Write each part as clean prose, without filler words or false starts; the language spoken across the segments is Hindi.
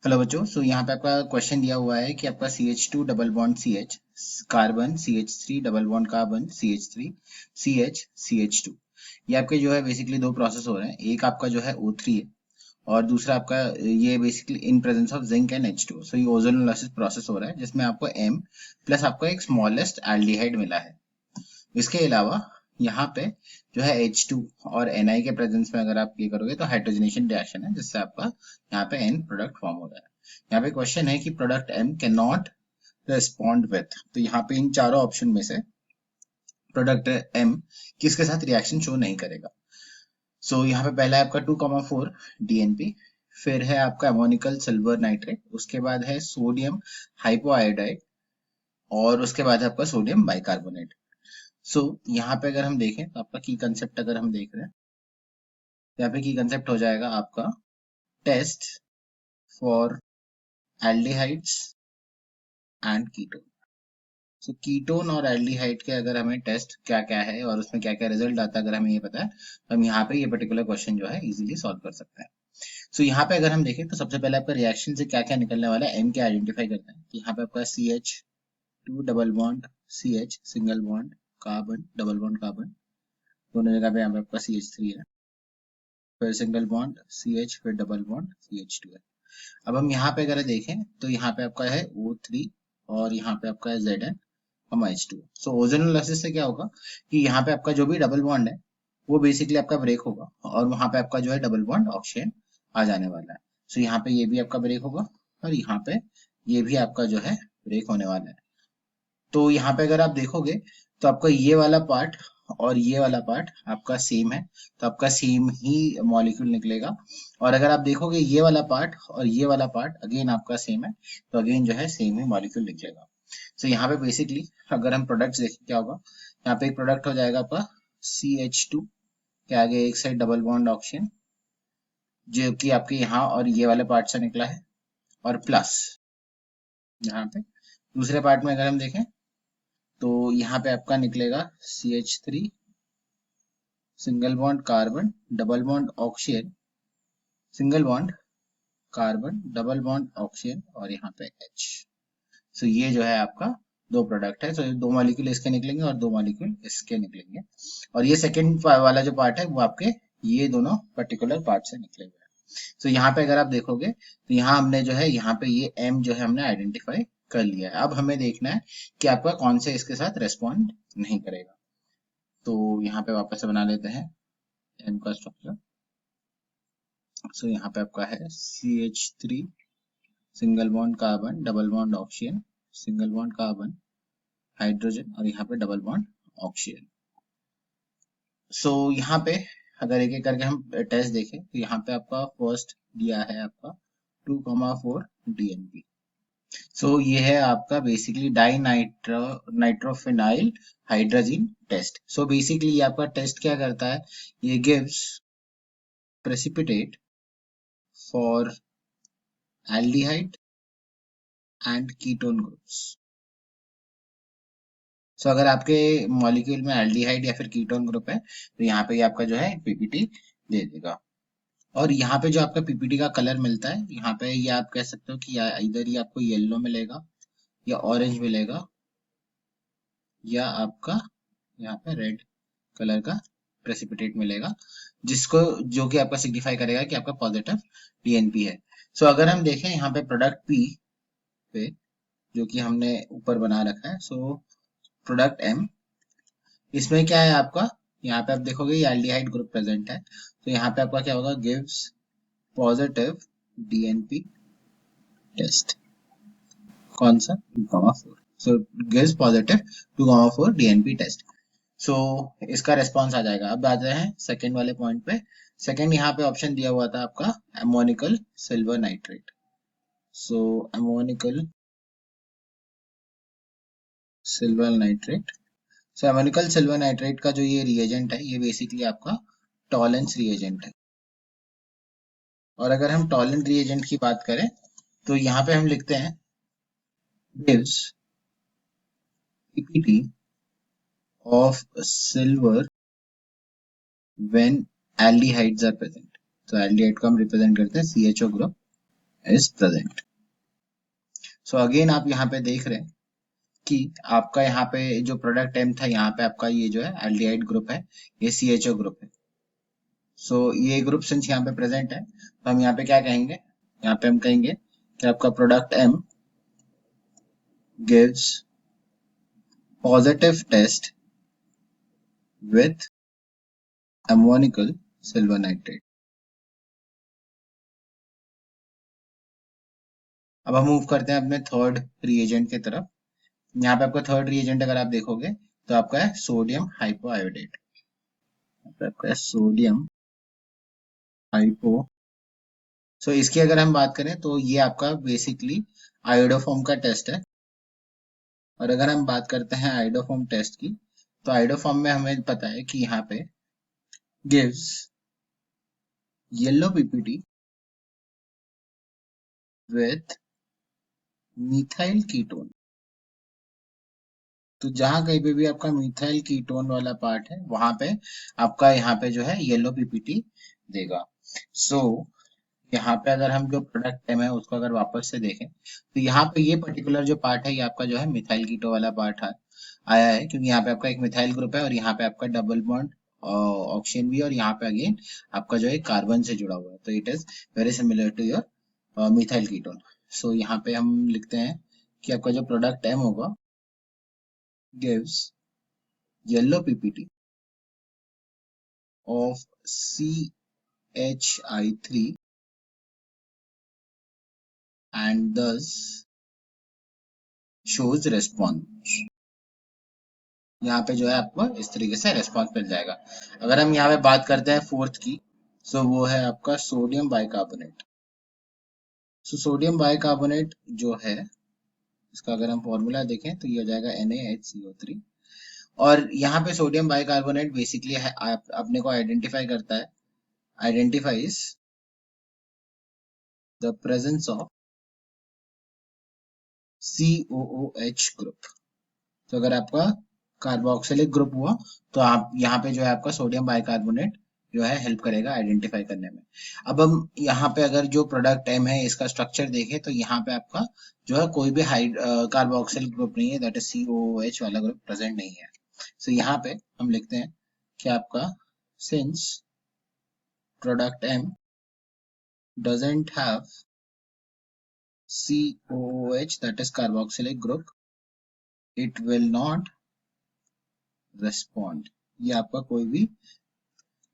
हेलो बच्चों, यहाँ पे आपका क्वेश्चन दिया हुआ है कि आपका CH2 double bond CH carbon CH3 double bond carbon CH3 CH2। ये आपके जो है बेसिकली दो प्रोसेस हो रहे हैं। एक आपका जो है O3 है और दूसरा आपका ये basically in presence of zinc and H2। सो ये ओजोनोलाइसिस प्रोसेस हो रहा है जिसमें आपको M प्लस आपको एक स्मॉलेस्ट एल्डिहाइड मिला है। इसके अलावा यहाँ पे जो है H2 और Ni के प्रेजेंस में अगर आप ये करोगे तो हाइड्रोजनेशन रिएक्शन है जिससे आपका यहाँ पे N प्रोडक्ट फॉर्म हो रहा है। यहाँ पे क्वेश्चन है कि product M can not respond with, तो यहाँ पे इन चारों ऑप्शन में से प्रोडक्ट M किसके साथ रिएक्शन शो नहीं करेगा। यहाँ पे पहला है आपका 2,4 DNP, फिर है आपका अमोनिकल सिल्वर नाइट्रेट, उसके बाद है सोडियम हाइपोआयोडाइड और उसके बाद है आपका सोडियम बाइकार्बोनेट। यहाँ पे अगर हम देखें तो आपका की कंसेप्ट अगर हम देख रहे हैं, यहाँ पे की कंसेप्ट हो जाएगा आपका test for aldehydes and ketone. Ketone और एल्डिहाइड के अगर हमें टेस्ट क्या क्या है और उसमें क्या क्या रिजल्ट आता है अगर हमें ये पता है तो हम यहाँ पे ये पर्टिकुलर क्वेश्चन जो है इजीली सॉल्व कर सकते हैं। यहाँ पे अगर हम देखें तो सबसे पहले आपका रिएक्शन से क्या क्या निकलने वाला है, एम क्या आइडेंटिफाई करते हैं कि यहाँ पे आपका CH2 double bond CH single bond carbon double bond carbon, दोनों जगह पे यहाँ पे आपका CH3 है, फिर सिंगल बॉन्ड CH, फिर डबल बॉन्ड CH2 है। अब हम यहाँ पे अगर देखें तो यहाँ पे आपका है O3 और यहाँ पे आपका है Zn H2। ओजोनोलाइसिस से क्या होगा कि यहाँ पे आपका जो भी डबल बॉन्ड है वो बेसिकली आपका ब्रेक होगा और वहां पे आपका जो है डबल बॉन्ड ऑक्सीजन आ जाने वाला है। यहाँ पे ये भी आपका ब्रेक होगा और यहाँ पे ये भी आपका जो है ब्रेक होने वाला है। तो यहाँ पे अगर आप देखोगे तो आपका ये वाला पार्ट और ये वाला पार्ट आपका सेम है, तो आपका सेम ही मॉलिक्यूल निकलेगा। और अगर आप देखोगे ये वाला पार्ट और ये वाला पार्ट अगेन आपका सेम है, तो अगेन जो है सेम ही मॉलिक्यूल निकलेगा। यहाँ पे बेसिकली अगर हम प्रोडक्ट्स देखें क्या होगा, यहाँ पे एक प्रोडक्ट हो जाएगा आपका CH2 के आगे एक साइड डबल बॉन्ड ऑक्सीजन जो कि आपके यहाँ और ये वाले पार्ट से निकला है, और प्लस यहाँ पे दूसरे पार्ट में अगर हम देखें तो यहाँ पे आपका निकलेगा CH3 single bond carbon double bond oxygen, single bond carbon double bond oxygen और यहाँ पे H। ये जो है आपका दो प्रोडक्ट है। दो मॉलिक्यूल इसके निकलेंगे और दो मॉलिक्यूल इसके निकलेंगे, और ये सेकंड वाला जो पार्ट है वो आपके ये दोनों पर्टिकुलर पार्ट से निकले हुए हैं। यहाँ पे अगर आप देखोगे तो यहाँ हमने जो है यहाँ पे ये M जो है हमने आइडेंटिफाई कर लिया है। अब हमें देखना है कि आपका कौन से इसके साथ रेस्पॉन्ड नहीं करेगा। तो यहाँ पे वापस से बना लेते हैं M का स्ट्रक्चर। यहाँ पे आपका है CH3 single bond carbon double bond oxygen, single bond carbon hydrogen और यहाँ पे डबल बॉन्ड ऑक्सीजन। यहाँ पे अगर एक एक करके हम टेस्ट देखें तो यहाँ पे आपका फर्स्ट दिया है आपका 2,4 DNP। ये है आपका basically di nitrophenyl hydrogen test. Basically ये आपका टेस्ट क्या करता है, ये gives precipitate for aldehyde and ketone groups. अगर आपके मॉलिक्यूल में एल्डिहाइड या फिर कीटोन ग्रुप है तो यहाँ पे आपका जो है पीपीटी दे देगा। और यहाँ पे जो आपका पीपीटी का कलर मिलता है, यहाँ पे ये आप कह सकते हो कि इधर ही आपको येलो मिलेगा या ऑरेंज मिलेगा या आपका यहाँ पे रेड कलर का प्रेसिपिटेट मिलेगा, जिसको जो कि आपका सिग्निफाई करेगा कि आपका पॉजिटिव डीएनपी है। अगर हम देखें यहाँ पे प्रोडक्ट पी पे जो कि हमने ऊपर बना रखा है, प्रोडक्ट एम, इसमें क्या है आपका, यहाँ पे आप देखोगे ये एल्डिहाइड ग्रुप प्रेजेंट है, तो यहाँ पे आपका क्या होगा, गिव्स पॉजिटिव डीएनपी टेस्ट। कौन सा 2,4, गिव्स पॉजिटिव 2,4 डीएनपी टेस्ट। इसका रेस्पॉन्स आ जाएगा। अब आते हैं सेकेंड वाले पॉइंट पे। सेकेंड यहाँ पे ऑप्शन दिया हुआ था आपका ammoniacal silver nitrate. Ammoniacal silver nitrate, ammoniacal silver nitrate का जो ये रिएजेंट है ये बेसिकली आपका टॉलेंस रिएजेंट है। और अगर हम टॉलेंट रिएजेंट की बात करें तो यहाँ पे हम लिखते हैं gives ppt of silver when aldehydes are present। Aldehyde को हम रिप्रेजेंट करते हैं CHO group is present. So again आप यहाँ पे देख रहे हैं कि आपका यहाँ पे जो प्रोडक्ट एम था, यहाँ पे आपका ये जो है एल्डिहाइड ग्रुप है, ये CHO ग्रुप है। सो ये ग्रुप सिंस यहाँ पे प्रेजेंट है, तो हम यहाँ पे क्या कहेंगे, यहाँ पे हम कहेंगे कि आपका product M gives positive test with ammoniacal silver nitrate. अब हम मूव करते हैं अपने थर्ड रिएजेंट की तरफ। यहाँ पे आपका थर्ड रिएजेंट अगर आप देखोगे तो आपका है सोडियम हाइपोआयोडेट। आपका है सोडियम हाइपो। सो इसकी अगर हम बात करें तो ये आपका बेसिकली आयोडोफॉर्म का टेस्ट है। और अगर हम बात करते हैं आयोडोफॉर्म टेस्ट की, तो आयोडोफॉर्म में हमें पता है कि यहाँ पे gives yellow PPT with methyl ketone. तो जहां कहीं पे भी आपका मिथाइल कीटोन वाला पार्ट है, वहां पे आपका यहाँ पे जो है येलो पीपीटी देगा। सो यहाँ पे अगर हम जो प्रोडक्ट नेम है उसको अगर वापस से देखें, तो यहाँ पे ये पर्टिकुलर जो पार्ट है, ये आपका जो है मिथाइल कीटो वाला पार्ट आया है, क्योंकि यहाँ पे आपका एक मिथाइल ग्रुप है और यहाँ पे आपका डबल बॉन्ड ऑक्सीजन भी, और यहाँ पे अगेन आपका जो है कार्बन से जुड़ा हुआ है, तो it is very similar to your methyl ketone. So यहाँ पे हम लिखते हैं कि आपका जो प्रोडक्ट एम होगा gives yellow PPT of CHI3 and thus shows response। यहाँ पे जो है आपको इस तरीके से रेस्पॉन्स मिल जाएगा। अगर हम यहाँ पे बात करते हैं फोर्थ की, सो वो है आपका sodium bicarbonate. So sodium bicarbonate जो है, इसका अगर हम फॉर्मूला देखें तो ये हो जाएगा NaHCO3। और यहाँ पे सोडियम बाइकार्बोनेट बेसिकली अपने को आइडेंटिफाई करता है, identifies the presence of COOH group. तो अगर आपका कार्बोक्सिलिक ग्रुप हुआ, तो आप यहाँ पे जो है आपका सोडियम बाइकार्बोनेट जो है हेल्प करेगा आइडेंटिफाई करने में। अब हम यहाँ पे अगर जो प्रोडक्ट एम है इसका स्ट्रक्चर देखें, तो यहाँ पे आपका जो है कोई भी कार्बोक्सिलिक ग्रुप नहीं है, दैट इज COOH वाला ग्रुप प्रेजेंट नहीं है। सो यहाँ पे हम लिखते हैं कि आपका since product M doesn't have COOH, that is carboxylic group, it will not respond। ये आपका कोई भी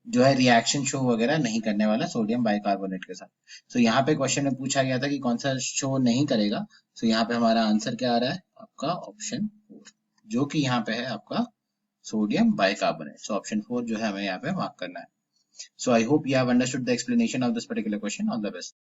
जो है रिएक्शन शो वगैरह नहीं करने वाला सोडियम बाइकार्बोनेट के साथ। सो यहाँ पे क्वेश्चन में पूछा गया था कि कौन सा शो नहीं करेगा। सो यहाँ पे हमारा आंसर क्या आ रहा है, आपका ऑप्शन 4, जो कि यहाँ पे है आपका सोडियम बाइकार्बोनेट। सो ऑप्शन 4 जो है हमें यहाँ पे मार्क करना है। So I hope you have understood the explanation of this particular question. All the best.